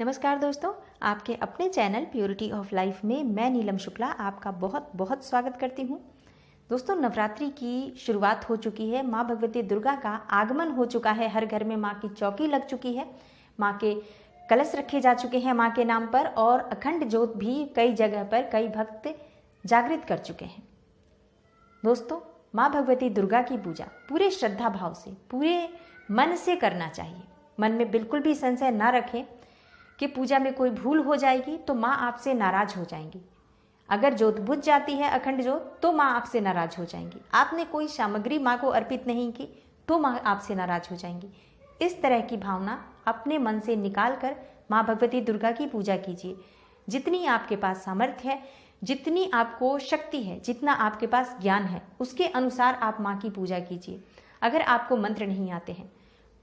नमस्कार दोस्तों, आपके अपने चैनल प्योरिटी ऑफ लाइफ में मैं नीलम शुक्ला आपका बहुत बहुत स्वागत करती हूँ। दोस्तों, नवरात्रि की शुरुआत हो चुकी है। माँ भगवती दुर्गा का आगमन हो चुका है। हर घर में माँ की चौकी लग चुकी है, माँ के कलश रखे जा चुके हैं माँ के नाम पर, और अखंड ज्योत भी कई जगह पर कई भक्त जागृत कर चुके हैं। दोस्तों, माँ भगवती दुर्गा की पूजा पूरे श्रद्धा भाव से, पूरे मन से करना चाहिए। मन में बिल्कुल भी संशय ना रखें कि पूजा में कोई भूल हो जाएगी तो माँ आपसे नाराज हो जाएंगी। अगर ज्योत बुझ जाती है, अखंड ज्योत, तो माँ आपसे नाराज हो जाएंगी। आपने कोई सामग्री माँ को अर्पित नहीं की तो माँ आपसे नाराज हो जाएंगी। इस तरह की भावना अपने मन से निकाल कर माँ भगवती दुर्गा की पूजा कीजिए। जितनी आपके पास सामर्थ्य है, जितनी आपको शक्ति है, जितना आपके पास ज्ञान है, उसके अनुसार आप माँ की पूजा कीजिए। अगर आपको मंत्र नहीं आते हैं,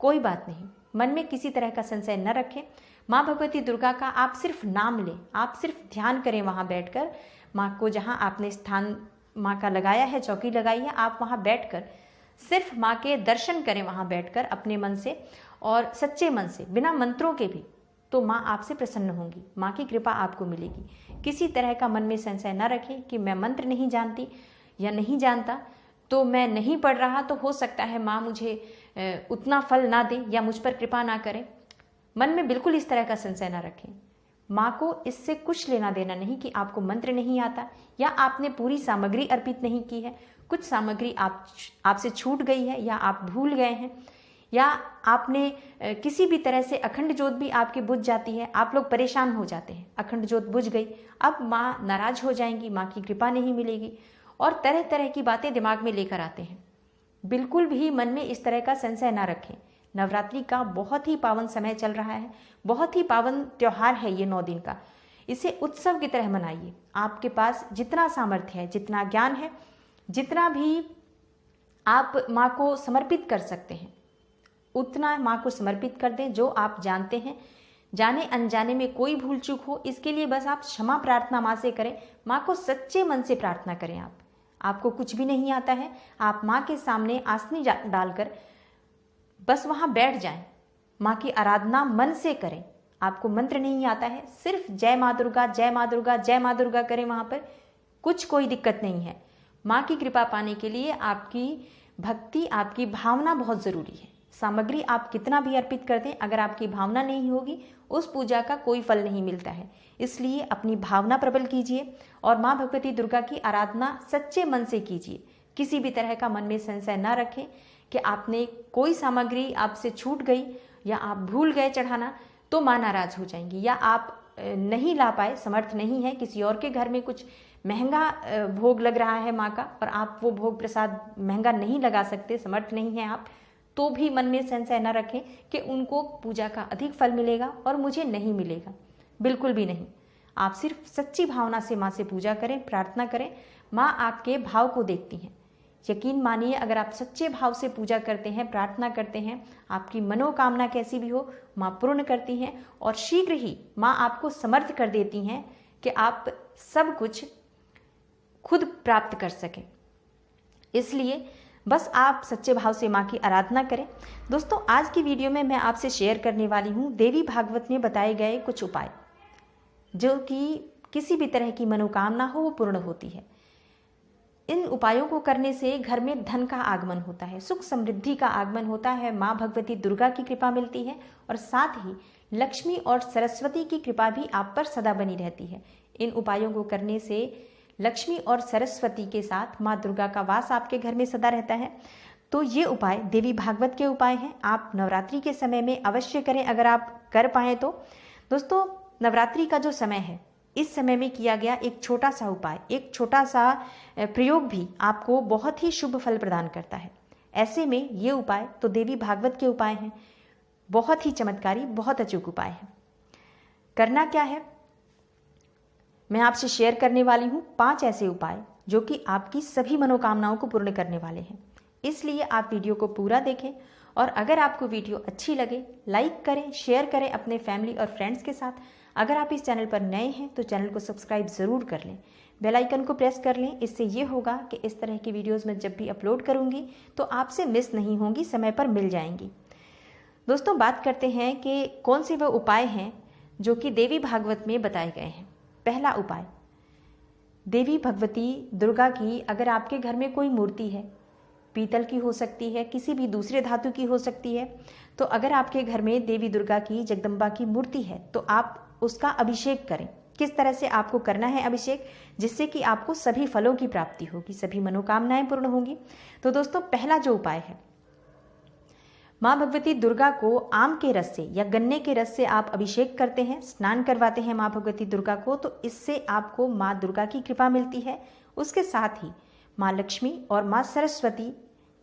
कोई बात नहीं, मन में किसी तरह का संशय न रखें। माँ भगवती दुर्गा का आप सिर्फ नाम लें, आप सिर्फ ध्यान करें। वहाँ बैठकर माँ को, जहाँ आपने स्थान माँ का लगाया है, चौकी लगाई है, आप वहाँ बैठकर सिर्फ माँ के दर्शन करें। वहाँ बैठकर अपने मन से और सच्चे मन से, बिना मंत्रों के भी, तो माँ आपसे प्रसन्न होंगी। माँ की कृपा आपको मिलेगी। किसी तरह का मन में संशय न रखें कि मैं मंत्र नहीं जानती या नहीं जानता, तो मैं नहीं पढ़ रहा, तो हो सकता है माँ मुझे उतना फल ना दे या मुझ पर कृपा ना करें। मन में बिल्कुल इस तरह का संशय ना रखें। माँ को इससे कुछ लेना देना नहीं कि आपको मंत्र नहीं आता या आपने पूरी सामग्री अर्पित नहीं की है। कुछ सामग्री आपसे छूट गई है, या आप भूल गए हैं, या आपने किसी भी तरह से अखंड ज्योत भी आपकी बुझ जाती है। आप लोग परेशान हो जाते हैं, अखंड ज्योत बुझ गई, अब माँ नाराज हो जाएंगी, माँ की कृपा नहीं मिलेगी, और तरह तरह की बातें दिमाग में लेकर आते हैं। बिल्कुल भी मन में इस तरह का संशय ना रखें। नवरात्रि का बहुत ही पावन समय चल रहा है, बहुत ही पावन त्योहार है ये 9 दिन का। इसे उत्सव की तरह मनाइए। आपके पास जितना सामर्थ्य है, जितना ज्ञान है, जितना भी आप माँ को समर्पित कर सकते हैं, उतना माँ को समर्पित कर दें। जो आप जानते हैं, जाने अनजाने में कोई भूल चूक हो, इसके लिए बस आप क्षमा प्रार्थना माँ से करें। माँ को सच्चे मन से प्रार्थना करें। आपको कुछ भी नहीं आता है, आप माँ के सामने आसनी डालकर बस वहाँ बैठ जाएं। माँ की आराधना मन से करें। आपको मंत्र नहीं आता है, सिर्फ जय माँ दुर्गा, जय माँ दुर्गा, जय माँ दुर्गा करें। वहाँ पर कोई दिक्कत नहीं है। माँ की कृपा पाने के लिए आपकी भक्ति, आपकी भावना बहुत ज़रूरी है। सामग्री आप कितना भी अर्पित कर दें, अगर आपकी भावना नहीं होगी, उस पूजा का कोई फल नहीं मिलता है। इसलिए अपनी भावना प्रबल कीजिए और माँ भगवती दुर्गा की आराधना सच्चे मन से कीजिए। किसी भी तरह का मन में संशय ना रखें कि आपने कोई सामग्री आपसे छूट गई या आप भूल गए चढ़ाना तो माँ नाराज हो जाएंगी, या आप नहीं ला पाए, समर्थ नहीं है, किसी और के घर में कुछ महंगा भोग लग रहा है माँ का, और आप वो भोग प्रसाद महंगा नहीं लगा सकते, समर्थ नहीं है आप, तो भी मन में संशय न रखें कि उनको पूजा का अधिक फल मिलेगा और मुझे नहीं मिलेगा। बिल्कुल भी नहीं। आप सिर्फ सच्ची भावना से माँ से पूजा करें, प्रार्थना करें। माँ आपके भाव को देखती हैं। यकीन मानिए, अगर आप सच्चे भाव से पूजा करते हैं, प्रार्थना करते हैं, आपकी मनोकामना कैसी भी हो, माँ पूर्ण करती हैं, और शीघ्र ही माँ आपको समर्थ कर देती हैं कि आप सब कुछ खुद प्राप्त कर सकें। इसलिए बस आप सच्चे भाव से माँ की आराधना करें। दोस्तों, आज की वीडियो में मैं आपसे शेयर करने वाली हूँ देवी भागवत में बताए गए कुछ उपाय, जो कि किसी भी तरह की मनोकामना हो वो पूर्ण होती है। इन उपायों को करने से घर में धन का आगमन होता है, सुख समृद्धि का आगमन होता है, माँ भगवती दुर्गा की कृपा मिलती है, और साथ ही लक्ष्मी और सरस्वती की कृपा भी आप पर सदा बनी रहती है। इन उपायों को करने से लक्ष्मी और सरस्वती के साथ माँ दुर्गा का वास आपके घर में सदा रहता है। तो ये उपाय देवी भागवत के उपाय हैं। आप नवरात्रि के समय में अवश्य करें, अगर आप कर पाएँ तो। दोस्तों, नवरात्रि का जो समय है, इस समय में किया गया एक छोटा सा उपाय, एक छोटा सा प्रयोग भी आपको बहुत ही शुभ फल प्रदान करता है। ऐसे में ये उपाय तो देवी भागवत के उपाय हैं, बहुत ही चमत्कारी, बहुत अचूक उपाय है। करना क्या है, मैं आपसे शेयर करने वाली हूँ 5 ऐसे उपाय जो कि आपकी सभी मनोकामनाओं को पूर्ण करने वाले हैं। इसलिए आप वीडियो को पूरा देखें, और अगर आपको वीडियो अच्छी लगे, लाइक करें, शेयर करें अपने फैमिली और फ्रेंड्स के साथ। अगर आप इस चैनल पर नए हैं तो चैनल को सब्सक्राइब ज़रूर कर लें, बेल आइकन को प्रेस कर लें। इससे ये होगा कि इस तरह की वीडियोस मैं जब भी अपलोड करूँगी तो आपसे मिस नहीं होंगी, समय पर मिल जाएंगी। दोस्तों, बात करते हैं कि कौन से वो उपाय हैं जो कि देवी भागवत में बताए गए हैं। पहला उपाय, देवी भगवती दुर्गा की अगर आपके घर में कोई मूर्ति है, पीतल की हो सकती है, किसी भी दूसरे धातु की हो सकती है, तो अगर आपके घर में देवी दुर्गा की, जगदम्बा की मूर्ति है तो आप उसका अभिषेक करें। किस तरह से आपको करना है अभिषेक, जिससे कि आपको सभी फलों की प्राप्ति होगी, सभी मनोकामनाएं पूर्ण होंगी। तो दोस्तों, पहला जो उपाय है, माँ भगवती दुर्गा को आम के रस से या गन्ने के रस से आप अभिषेक करते हैं, स्नान करवाते हैं माँ भगवती दुर्गा को, तो इससे आपको माँ दुर्गा की कृपा मिलती है। उसके साथ ही माँ लक्ष्मी और माँ सरस्वती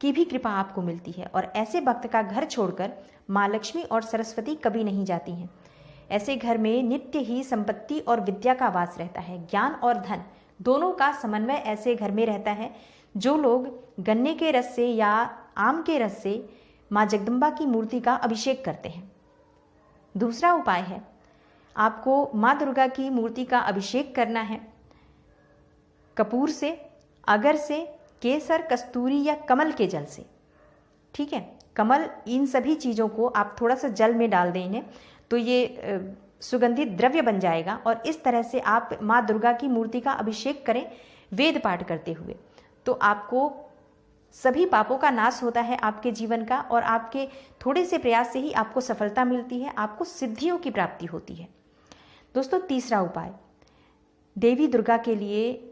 की भी कृपा आपको मिलती है। और ऐसे भक्त का घर छोड़कर माँ लक्ष्मी और सरस्वती कभी नहीं जाती हैं। ऐसे घर में नित्य ही संपत्ति और विद्या का वास रहता है। ज्ञान और धन दोनों का समन्वय ऐसे घर में रहता है। जो लोग गन्ने के रस से या आम के रस से माँ जगदम्बा की मूर्ति का अभिषेक करते हैं। दूसरा उपाय है, आपको माँ दुर्गा की मूर्ति का अभिषेक करना है कपूर से, अगर से, केसर, कस्तूरी या कमल के जल से। ठीक है, कमल, इन सभी चीज़ों को आप थोड़ा सा जल में डाल दें इन्हें, तो ये सुगंधित द्रव्य बन जाएगा। और इस तरह से आप माँ दुर्गा की मूर्ति का अभिषेक करें वेद पाठ करते हुए, तो आपको सभी पापों का नाश होता है आपके जीवन का, और आपके थोड़े से प्रयास से ही आपको सफलता मिलती है, आपको सिद्धियों की प्राप्ति होती है। दोस्तों, तीसरा उपाय, देवी दुर्गा के लिए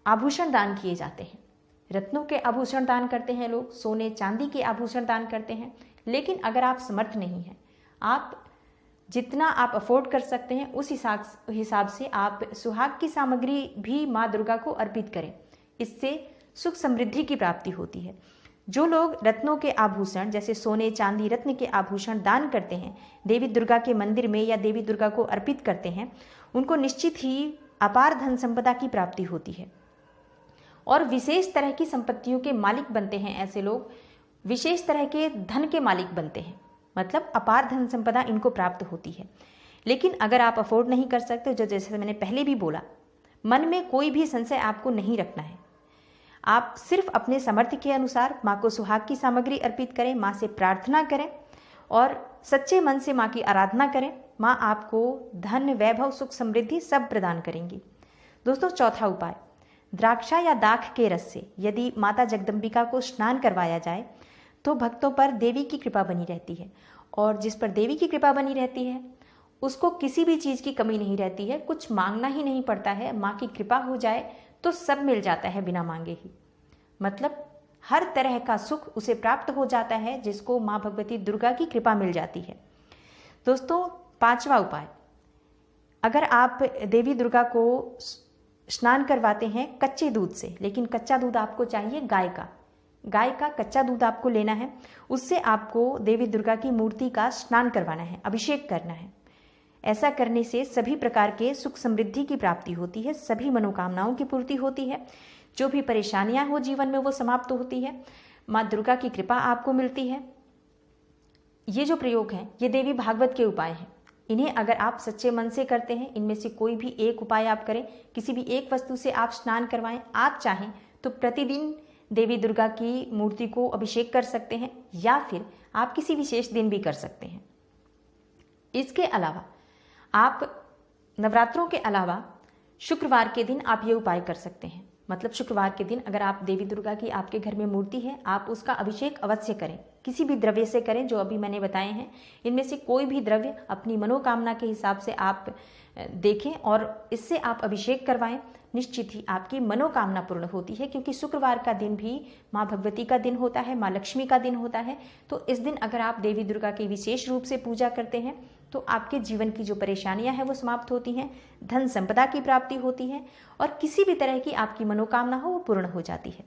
आभूषण दान किए जाते हैं। रत्नों के आभूषण दान करते हैं लोग, सोने चांदी के आभूषण दान करते हैं। लेकिन अगर आप समर्थ नहीं हैं, आप जितना आप अफोर्ड कर सकते हैं उस हिसाब से आप सुहाग की सामग्री भी माँ दुर्गा को अर्पित करें। इससे सुख समृद्धि की प्राप्ति होती है। जो लोग रत्नों के आभूषण जैसे सोने चांदी रत्न के आभूषण दान करते हैं, देवी दुर्गा के मंदिर में या देवी दुर्गा को अर्पित करते हैं, उनको निश्चित ही अपार धन संपदा की प्राप्ति होती है और विशेष तरह की संपत्तियों के मालिक बनते हैं। ऐसे लोग विशेष तरह के धन के मालिक बनते हैं, मतलब अपार धन संपदा इनको प्राप्त होती है। लेकिन अगर आप अफोर्ड नहीं कर सकते, जो जैसे मैंने पहले भी बोला, मन में कोई भी संशय आपको नहीं रखना है। आप सिर्फ अपने सामर्थ्य के अनुसार माँ को सुहाग की सामग्री अर्पित करें, माँ से प्रार्थना करें और सच्चे मन से माँ की आराधना करें। माँ आपको धन, वैभव, सुख, समृद्धि सब प्रदान करेंगी। दोस्तों, चौथा उपाय, द्राक्षा या दाख के रस से यदि माता जगदम्बिका को स्नान करवाया जाए तो भक्तों पर देवी की कृपा बनी रहती है। और जिस पर देवी की कृपा बनी रहती है उसको किसी भी चीज़ की कमी नहीं रहती है, कुछ मांगना ही नहीं पड़ता है। माँ की कृपा हो जाए तो सब मिल जाता है बिना मांगे ही, मतलब हर तरह का सुख उसे प्राप्त हो जाता है जिसको माँ भगवती दुर्गा की कृपा मिल जाती है। दोस्तों, पांचवा उपाय, अगर आप देवी दुर्गा को स्नान करवाते हैं कच्चे दूध से, लेकिन कच्चा दूध आपको चाहिए गाय का कच्चा दूध आपको लेना है, उससे आपको देवी दुर्गा की मूर्ति का स्नान करवाना है, अभिषेक करना है। ऐसा करने से सभी प्रकार के सुख समृद्धि की प्राप्ति होती है, सभी मनोकामनाओं की पूर्ति होती है, जो भी परेशानियां हो जीवन में वो समाप्त होती है, माँ दुर्गा की कृपा आपको मिलती है। ये जो प्रयोग हैं ये देवी भागवत के उपाय हैं। इन्हें अगर आप सच्चे मन से करते हैं, इनमें से कोई भी एक उपाय आप करें, किसी भी एक वस्तु से आप स्नान करवाएं। आप चाहें तो प्रतिदिन देवी दुर्गा की मूर्ति को अभिषेक कर सकते हैं या फिर आप किसी विशेष दिन भी कर सकते हैं। इसके अलावा आप नवरात्रों के अलावा शुक्रवार के दिन आप ये उपाय कर सकते हैं। मतलब शुक्रवार के दिन अगर आप देवी दुर्गा की आपके घर में मूर्ति है, आप उसका अभिषेक अवश्य करें, किसी भी द्रव्य से करें जो अभी मैंने बताए हैं। इनमें से कोई भी द्रव्य अपनी मनोकामना के हिसाब से आप देखें और इससे आप अभिषेक करवाएं। निश्चित ही आपकी मनोकामना पूर्ण होती है, क्योंकि शुक्रवार का दिन भी माँ भगवती का दिन होता है, माँ लक्ष्मी का दिन होता है। तो इस दिन अगर आप देवी दुर्गा की विशेष रूप से पूजा करते हैं तो आपके जीवन की जो परेशानियां हैं वो समाप्त होती हैं, धन संपदा की प्राप्ति होती है और किसी भी तरह की आपकी मनोकामना हो वो पूर्ण हो जाती है।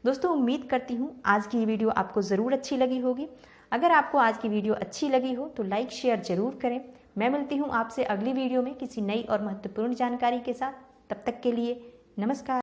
दोस्तों, उम्मीद करती हूँ आज की ये वीडियो आपको ज़रूर अच्छी लगी होगी। अगर आपको आज की वीडियो अच्छी लगी हो तो लाइक शेयर जरूर करें। मैं मिलती हूँ आपसे अगली वीडियो में किसी नई और महत्वपूर्ण जानकारी के साथ। तब तक के लिए नमस्कार।